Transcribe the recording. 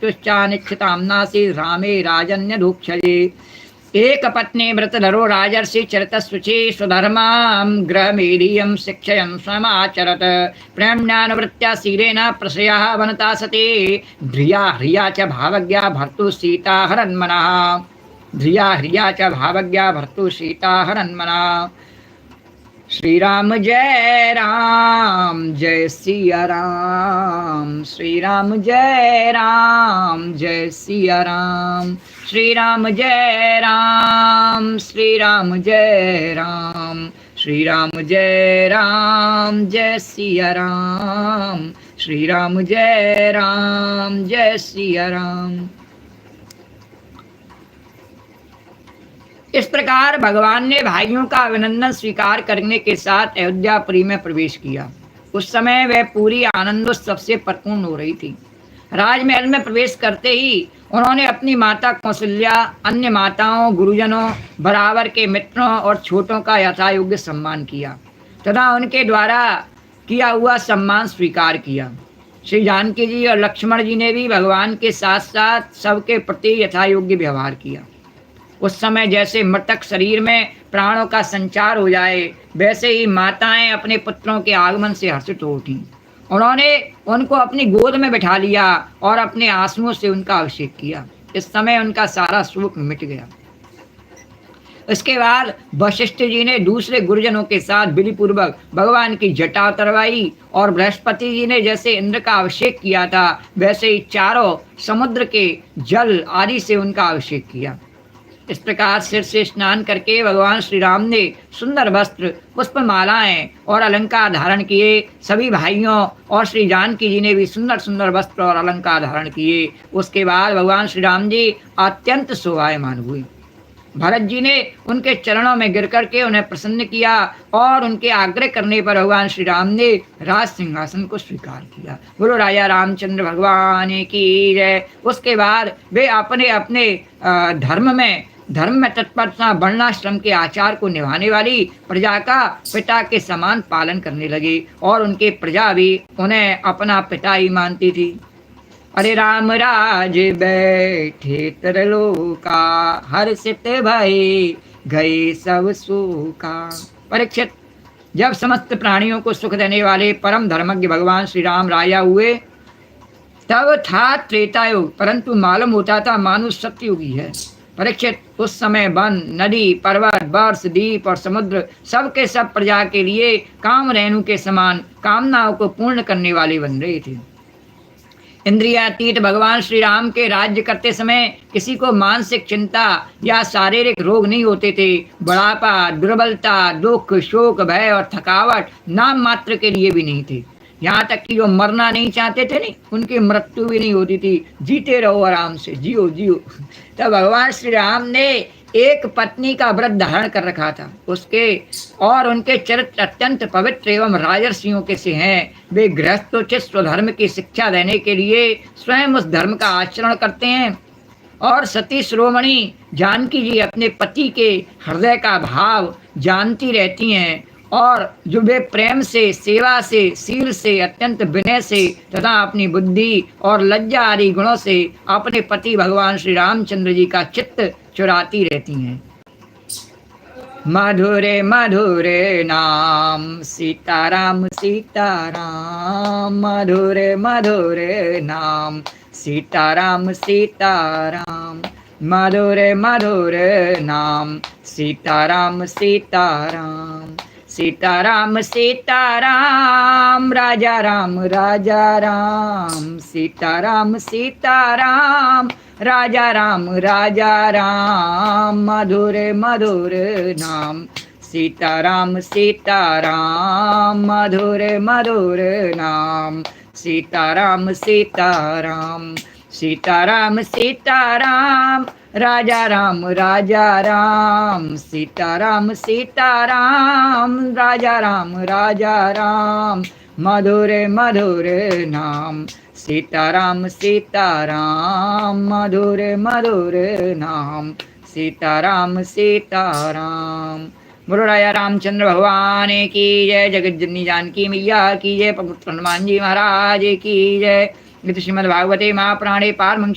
तुश्चानिच्छतां नासी रामे राजन्यधुक्षये। एक पत्नी व्रतधरो राजर्षि चरितशुचि स्वधर्मां गृहमेधीयं शिक्षयन् स्वयमाचरत्। प्रेम्यानुवृत्त्या शीलेन प्रशयः वनता सती ध्रिया ह्रिया च भावज्ञा भर्तुः सीता हरन्मनः। ध्रिया ह्रिया च भावज्ञा भर्तुः सीता हरन्मनः। श्री राम जय सिया राम, श्री राम जय सिया राम, श्री राम जय राम, श्री राम जय राम, श्री राम जय सिया राम, श्री राम जय सिया राम। इस प्रकार भगवान ने भाइयों का अभिनंदन स्वीकार करने के साथ अयोध्यापुरी में प्रवेश किया। उस समय वह पूरी आनंदोत्सव से परिपूर्ण हो रही थी। राजमहल में प्रवेश करते ही उन्होंने अपनी माता कौशल्या, अन्य माताओं, गुरुजनों, बराबर के मित्रों और छोटों का यथायोग्य सम्मान किया तथा उनके द्वारा किया हुआ सम्मान स्वीकार किया। श्री जानकी जी और लक्ष्मण जी ने भी भगवान के साथ साथ सबके प्रति यथायोग्य व्यवहार किया। उस समय जैसे मृतक शरीर में प्राणों का संचार हो जाए, वैसे ही माताएं अपने पुत्रों के आगमन से हर्षित हो उठी। उन्होंने उनको अपनी गोद में बैठा लिया और अपने आंसुओं से उनका अभिषेक किया। इस समय उनका सारा शोक मिट गया। इसके बाद वशिष्ठ जी ने दूसरे गुरुजनों के साथ विधिपूर्वक भगवान की जटा उतरवाई और बृहस्पति जी ने जैसे इंद्र का अभिषेक किया था, वैसे ही चारों समुद्र के जल आदि से उनका अभिषेक किया। इस प्रकार सिर से स्नान करके भगवान श्री राम ने सुंदर वस्त्र, पुष्पमालाएं और अलंकार धारण किए। सभी भाइयों और श्री जानकी जी ने भी सुंदर सुंदर वस्त्र और अलंकार धारण किए। उसके बाद भगवान श्री राम जी अत्यंत शोभायमान हुए। भरत जी ने उनके चरणों में गिर करके उन्हें प्रसन्न किया और उनके आग्रह करने पर भगवान श्री राम ने राज सिंहासन को स्वीकार किया। बोलो राजा रामचंद्र भगवान की जय। उसके बाद वे अपने अपने धर्म में तत्परता वर्णाश्रम के आचार को निभाने वाली प्रजा का पिता के समान पालन करने लगे और उनके प्रजा भी उन्हें अपना पिता ही मानती थी। अरे राम राज बैठे तरलोका, हर्षित भय गए सब सूखा। परीक्षित, जब समस्त प्राणियों को सुख देने वाले परम धर्मज्ञ भगवान श्री राम राजा हुए तब था त्रेतायुग, परंतु मालूम होता था मानुष सत्ययुगी है। परीक्षित, उस समय वन, नदी, पर्वत, वर्ष, द्वीप और समुद्र सबके सब प्रजा के लिए काम रेणु के समान कामनाओं को पूर्ण करने वाले बन रहे थे। इंद्रियातीत भगवान श्री राम के राज्य करते समय किसी को मानसिक चिंता या शारीरिक रोग नहीं होते थे। बुढ़ापा, दुर्बलता, दुख, शोक, भय और थकावट नाम मात्र के लिए भी नहीं थे। यहाँ तक कि जो मरना नहीं चाहते थे नहीं, उनकी मृत्यु भी नहीं होती थी। जीते रहो आराम से, जियो जियो। तब भगवान श्री राम ने एक पत्नी का व्रत धारण कर रखा था। उसके और उनके चरित्र अत्यंत पवित्र एवं राजर्षियों के से हैं। वे गृहस्थोचित स्वधर्म की शिक्षा देने के लिए स्वयं उस धर्म का आचरण करते हैं और सती शिरोमणि जानकी जी अपने पति के हृदय का भाव जानती रहती हैं और जो वे प्रेम से, सेवा से, शील से, अत्यंत विनय से तथा अपनी बुद्धि और लज्जा आदि गुणों से अपने पति भगवान श्री रामचंद्र जी का चित्त चुराती रहती हैं। मधुरे मधुरे नाम सीताराम सीताराम, मधुरे मधुरे नाम सीताराम सीताराम, मधुरे मधुरे नाम सीताराम सीताराम, सीताराम सीताराम, राजा राम राजा राम, सीताराम सीताराम, राजा राम राजा राम, मधुरे मधुरे नाम सीताराम सीताराम, मधुरे मधुरे नाम सीताराम सीताराम, सीताराम सीताराम, राजा राम राम, सीताराम सीताराम, राजा राम, मधुरे मधुरे नाम सीताराम सीताराम, मधुरे मधुरे नाम सीताराम सीताराम। बोलो राजा रामचंद्र भगवान की जय। जगत जननी जानकी मैया की जय। पुत्र हनुमान जी महाराज की जय। इति श्रीमद्भागवते महापुराणे पारमहंस्यां